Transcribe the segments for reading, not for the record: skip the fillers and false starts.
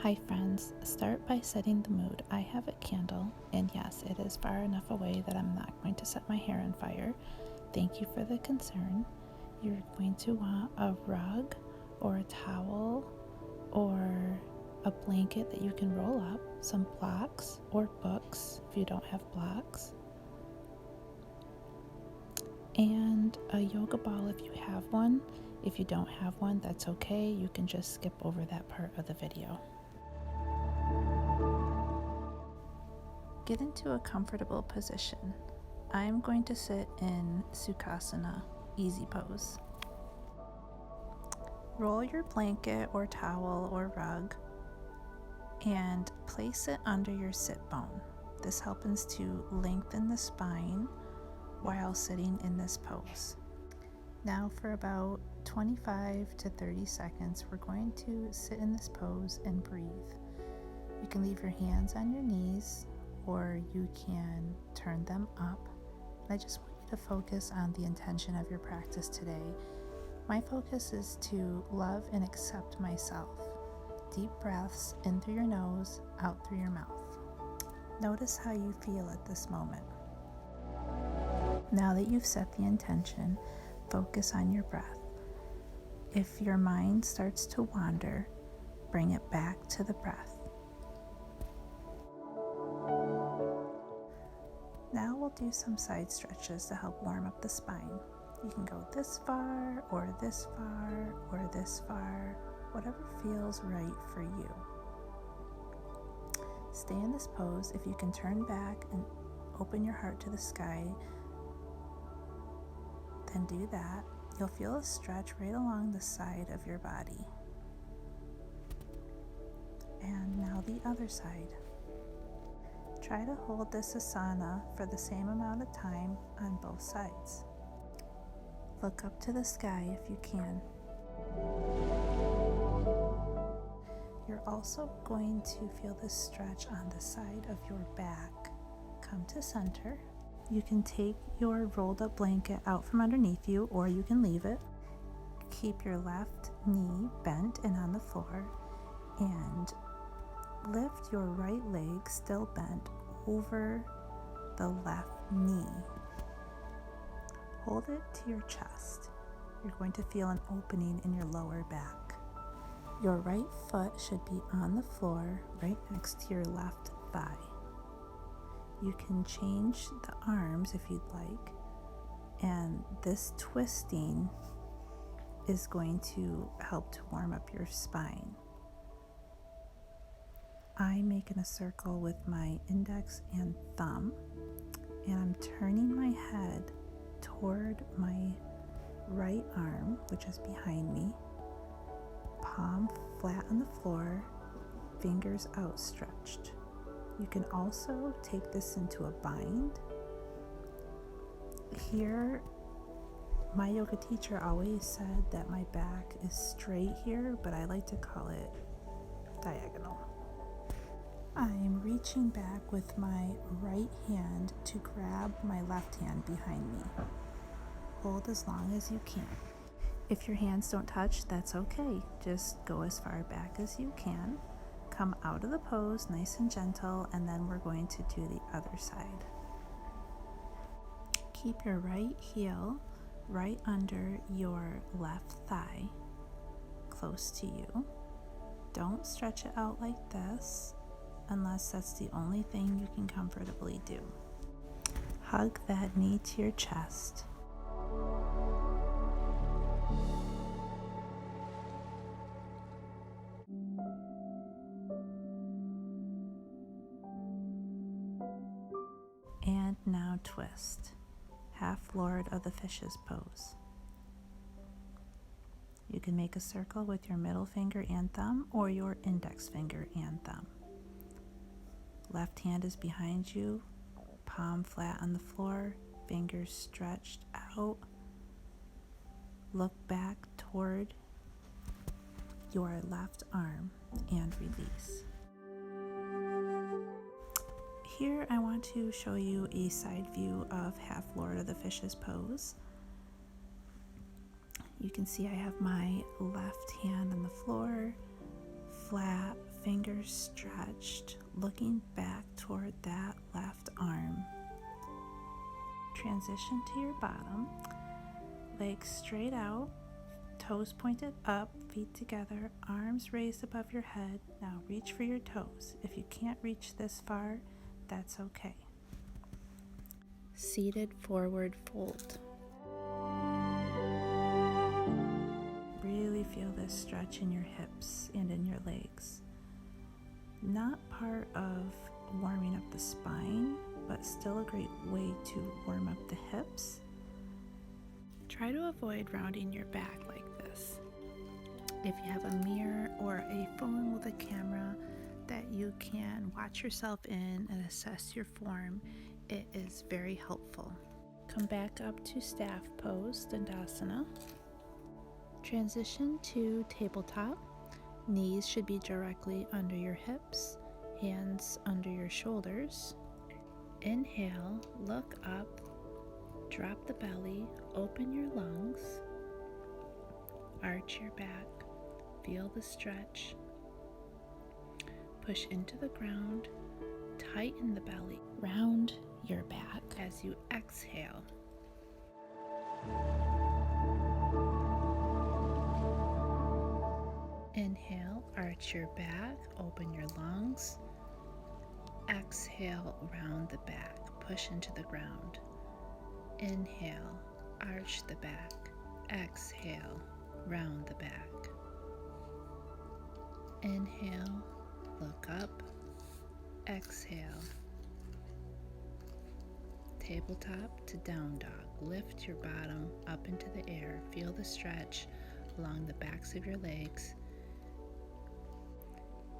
Hi friends, start by setting the mood. I have a candle, and yes, it is far enough away that I'm not going to set my hair on fire. Thank you for the concern. You're going to want a rug or a towel or a blanket that you can roll up, some blocks or books if you don't have blocks, and a yoga ball if you have one. If you don't have one, that's okay. You can just skip over that part of the video. Get into a comfortable position. I'm going to sit in Sukhasana, easy pose. Roll your blanket or towel or rug and place it under your sit bone. This helps to lengthen the spine while sitting in this pose. Now for about 25 to 30 seconds, we're going to sit in this pose and breathe. You can leave your hands on your knees or you can turn them up. I just want you to focus on the intention of your practice today. My focus is to love and accept myself. Deep breaths in through your nose, out through your mouth. Notice how you feel at this moment. Now that you've set the intention, focus on your breath. If your mind starts to wander, bring it back to the breath. Now we'll do some side stretches to help warm up the spine. You can go this far, or this far, or this far, whatever feels right for you. Stay in this pose. If you can turn back and open your heart to the sky, then do that. You'll feel a stretch right along the side of your body. And now the other side. Try to hold this asana for the same amount of time on both sides. Look up to the sky if you can. You're also going to feel this stretch on the side of your back. Come to center. You can take your rolled up blanket out from underneath you, or you can leave it. Keep your left knee bent and on the floor, and lift your right leg still bent over the left knee. Hold it to your chest. You're going to feel an opening in your lower back. Your right foot should be on the floor right next to your left thigh. You can change the arms if you'd like, and this twisting is going to help to warm up your spine. I'm making a circle with my index and thumb, and I'm turning my head toward my right arm, which is behind me, palm flat on the floor, fingers outstretched. You can also take this into a bind. Here, my yoga teacher always said that my back is straight here, but I like to call it diagonal. I'm reaching back with my right hand to grab my left hand behind me. Hold as long as you can. If your hands don't touch, that's okay. Just go as far back as you can. Come out of the pose nice and gentle, and then we're going to do the other side. Keep your right heel right under your left thigh, close to you. Don't stretch it out like this unless that's the only thing you can comfortably do. Hug that knee to your chest. And now twist, half Lord of the Fishes pose. You can make a circle with your middle finger and thumb, or your index finger and thumb. Left hand is behind you, palm flat on the floor, fingers stretched out. Look back toward your left arm and release. Here I want to show you a side view of half Lord of the Fishes pose. You can see I have my left hand on the floor, flat, fingers stretched, looking back toward that left arm. Transition to your bottom, legs straight out, toes pointed up, feet together, arms raised above your head. Now reach for your toes. If you can't reach this far, that's okay. Seated forward fold. Really feel this stretch in your hips and in your legs. Not part of warming up the spine, but still a great way to warm up the hips. Try to avoid rounding your back like this. If you have a mirror or a phone with a camera that you can watch yourself in and assess your form, it is very helpful. Come back up to staff pose, Dandasana. Transition to tabletop. Knees should be directly under your hips, hands under your shoulders. Inhale, look up, drop the belly, open your lungs, arch your back, feel the stretch. Push into the ground, tighten the belly, round your back as you exhale. Inhale, arch your back, open your lungs. Exhale, round the back, push into the ground. Inhale, arch the back. Exhale, round the back. Inhale, look up. Exhale. Tabletop to down dog. Lift your bottom up into the air. Feel the stretch along the backs of your legs.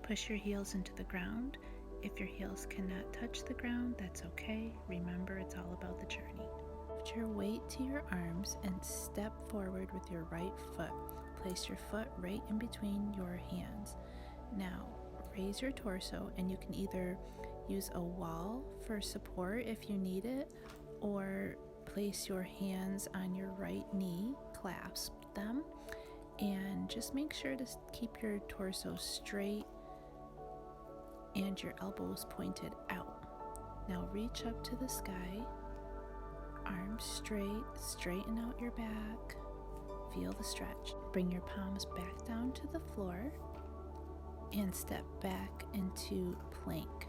Push your heels into the ground. If your heels cannot touch the ground, that's okay. Remember, it's all about the journey. Lift your weight to your arms and step forward with your right foot. Place your foot right in between your hands. Now, raise your torso, and you can either use a wall for support if you need it, or place your hands on your right knee, clasp them, and just make sure to keep your torso straight and your elbows pointed out. Now reach up to the sky, arms straight, straighten out your back, feel the stretch. Bring your palms back down to the floor and step back into plank.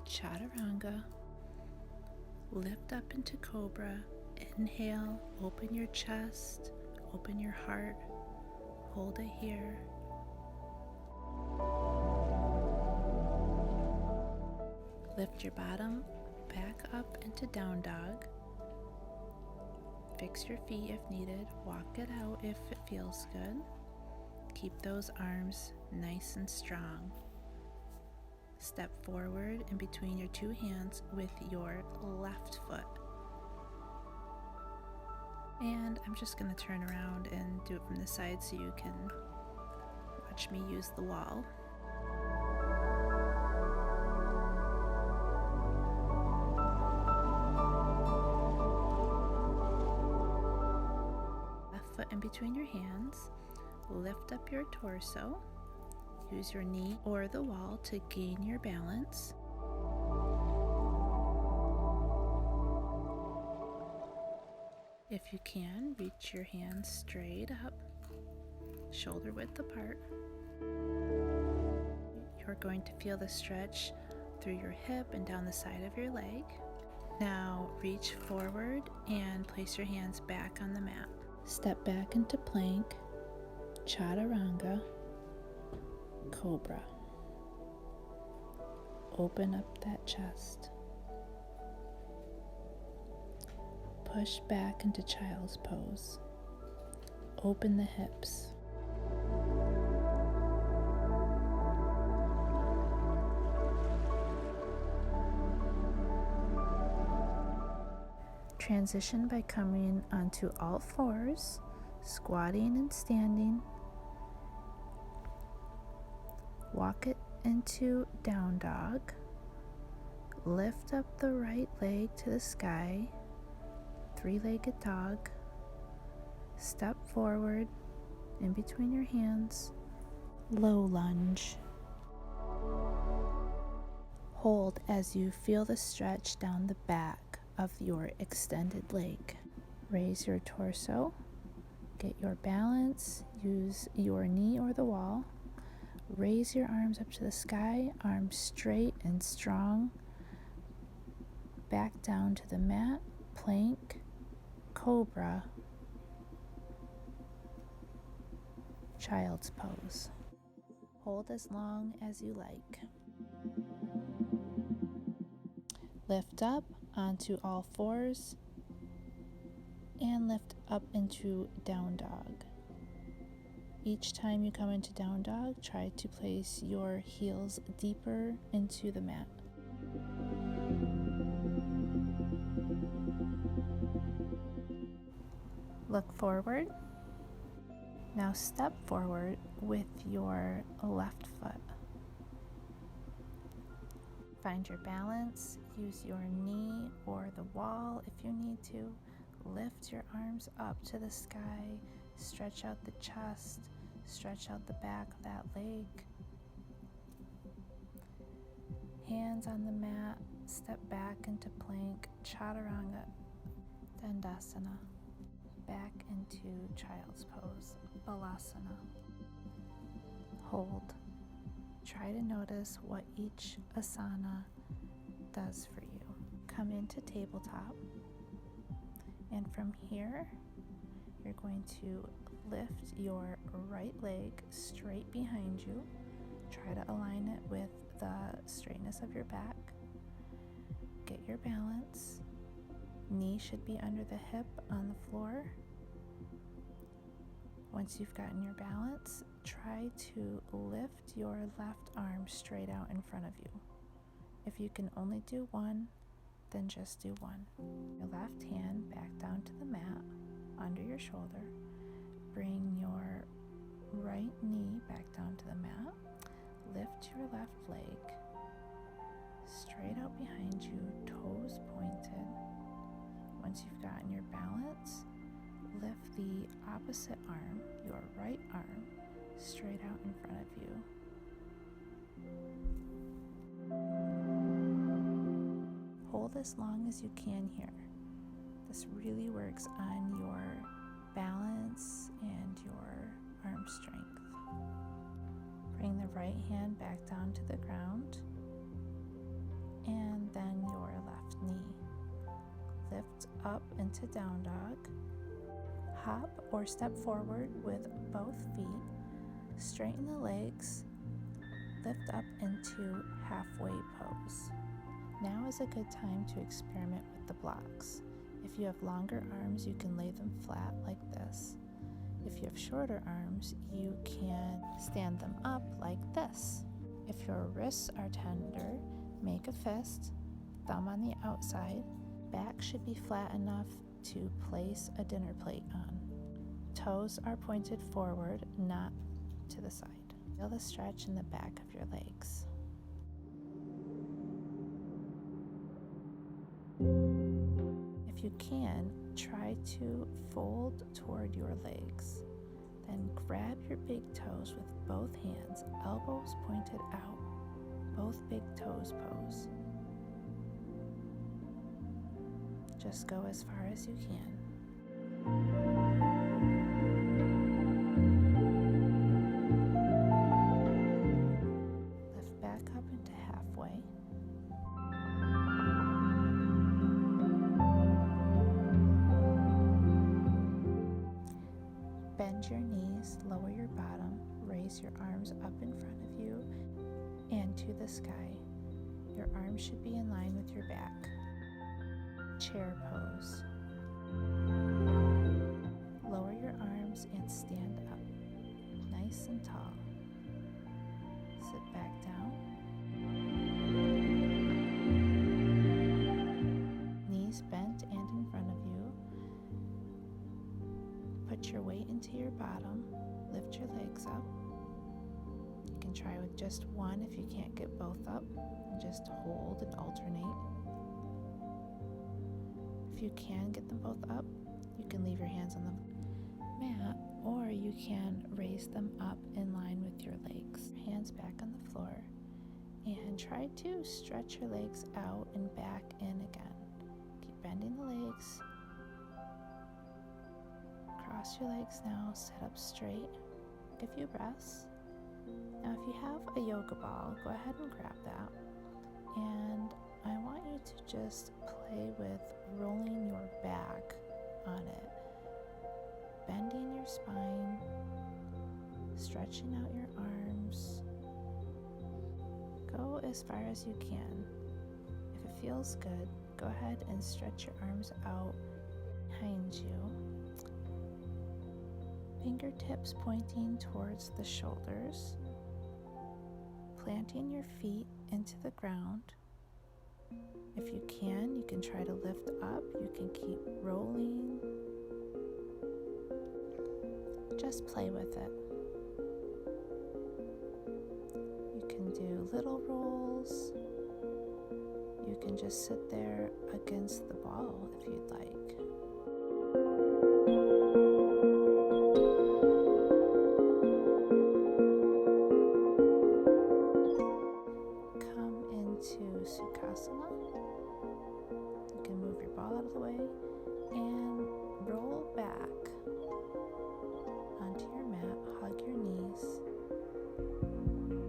Chaturanga. Lift up into cobra. Inhale, open your chest, open your heart, hold it here. Lift your bottom back up into down dog. Fix your feet if needed. Walk it out if it feels good. Keep those arms nice and strong. Step forward in between your two hands with your left foot. And I'm just going to turn around and do it from the side so you can watch me use the wall. Foot in between your hands, lift up your torso, use your knee or the wall to gain your balance. If you can, reach your hands straight up, shoulder width apart. You're going to feel the stretch through your hip and down the side of your leg. Now reach forward and place your hands back on the mat. Step back into plank, chaturanga, cobra. Open up that chest. Push back into child's pose. Open the hips. Transition by coming onto all fours, squatting and standing. Walk it into down dog. Lift up the right leg to the sky, three-legged dog. Step forward in between your hands. Low lunge. Hold as you feel the stretch down the back of your extended leg. Raise your torso, get your balance, use your knee or the wall. Raise your arms up to the sky, arms straight and strong. Back down to the mat, plank, cobra, child's pose. Hold as long as you like. Lift up onto all fours and lift up into down dog. Each time you come into down dog, try to place your heels deeper into the mat. Look forward. Now step forward with your left foot. Find your balance. Use your knee or the wall if you need to. Lift your arms up to the sky. Stretch out the chest. Stretch out the back of that leg. Hands on the mat. Step back into plank, chaturanga, dandasana. Back into child's pose, balasana. Hold. Try to notice what each asana does for you. Come into tabletop, and from here, you're going to lift your right leg straight behind you. Try to align it with the straightness of your back. Get your balance. Knee should be under the hip on the floor. Once you've gotten your balance, try to lift your left arm straight out in front of you. If you can only do one, then just do one. Your left hand back down to the mat, under your shoulder. Bring your right knee back down to the mat. Lift your left leg straight out behind you, toes pointed. Once you've gotten your balance, lift the opposite arm, your right arm, straight out in front of you. Hold as long as you can here. This really works on your balance and your arm strength. Bring the right hand back down to the ground, and then your left knee. Lift up into down dog. Hop or step forward with both feet. Straighten the legs. Lift up into halfway pose. Now is a good time to experiment with the blocks. If you have longer arms, you can lay them flat like this. If you have shorter arms, you can stand them up like this. If your wrists are tender, make a fist, thumb on the outside. Back should be flat enough to place a dinner plate on. Toes are pointed forward, not to the side. Feel the stretch in the back of your legs. If you can, try to fold toward your legs. Then grab your big toes with both hands, elbows pointed out. Both big toes pose. Just go as far as you can. Lift back up into halfway. Bend your knees, lower your bottom, raise your arms up in front of you and to the sky. Your arms should be in line with your back. Chair pose. Lower your arms and stand up, nice and tall. Sit back down. Knees bent and in front of you. Put your weight into your bottom. Lift your legs up. You can try with just one if you can't get both up. Just hold and alternate. If you can get them both up, you can leave your hands on the mat, or you you can raise them up in line with your legs. Hands back on the floor, and try to stretch your legs out and back in again. Keep bending the legs. Cross your legs now, sit up straight. Take a few breaths. Now if you have a yoga ball, go ahead and grab that. And I want you to just play with rolling your back on it. Bending your spine, stretching out your arms. Go as far as you can. If it feels good, go ahead and stretch your arms out behind you. Fingertips pointing towards the shoulders. Planting your feet into the ground. If you can try to lift up. You can keep rolling. Just play with it. You can do little rolls. You can just sit there against the ball if you'd like. Come into Sukhasana. You can move your ball out of the way and roll back onto your mat. Hug your knees.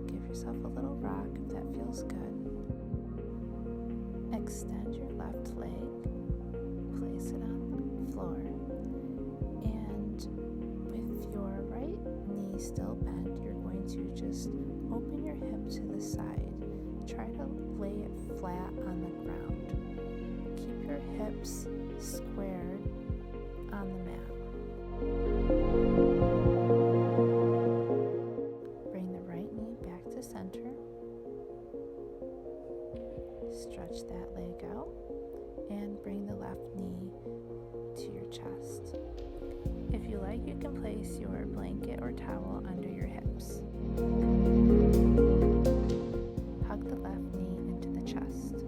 Give yourself a little rock if that feels good. Extend your left leg. Place it on the floor. And with your right knee still bent, you're going to just open your hip to the side. Try to lay it flat on the ground. Keep your hips squared on the mat. Bring the right knee back to center. Stretch that leg out and bring the left knee to your chest. If you like, you can place your blanket or towel under your hips. Hug the left knee into the chest.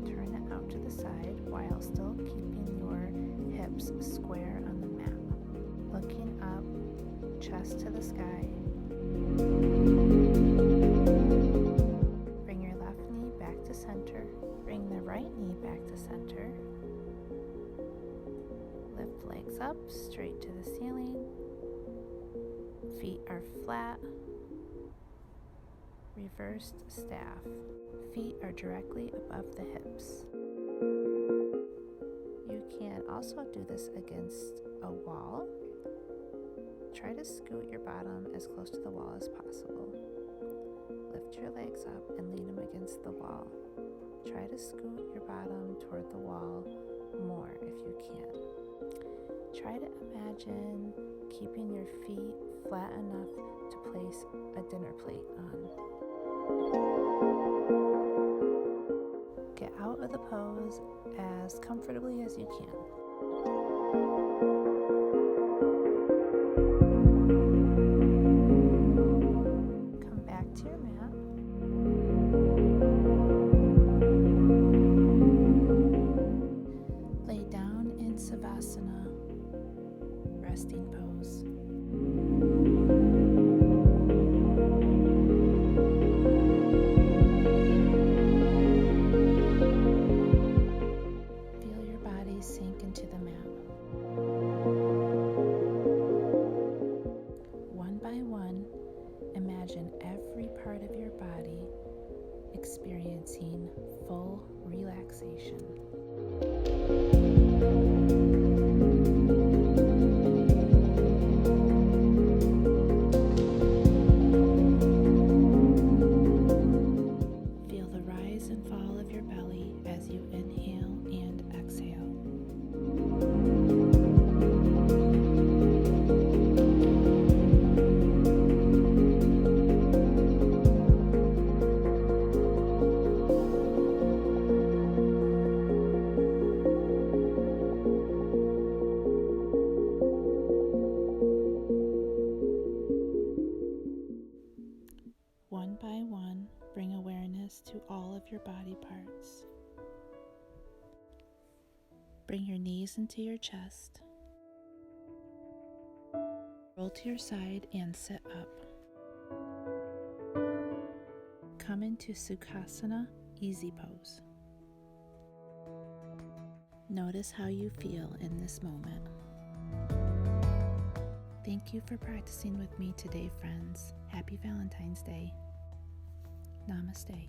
Turn it out to the side while still keeping your hips square on the mat. Looking up, chest to the sky. Bring your left knee back to center. Bring the right knee back to center. Lift legs up, straight to the ceiling. Feet are flat. Reversed staff. Feet are directly above the hips. You can also do this against a wall. Try to scoot your bottom as close to the wall as possible. Lift your legs up and lean them against the wall. Try to scoot your bottom toward the wall more if you can. Try to imagine keeping your feet flat enough to place a dinner plate on. Get out of the pose as comfortably as you can. Come back to your mat. Lay down in Savasana, resting pose. Feel your body sink into the mat. One by one, imagine every part of your body experiencing full relaxation. Feel the rise and fall of your belly as you inhale and exhale. One by one, bring awareness to all of your body parts. Bring your knees into your chest. Roll to your side and sit up. Come into Sukhasana, easy pose. Notice how you feel in this moment. Thank you for practicing with me today, friends. Happy Valentine's Day. Namaste.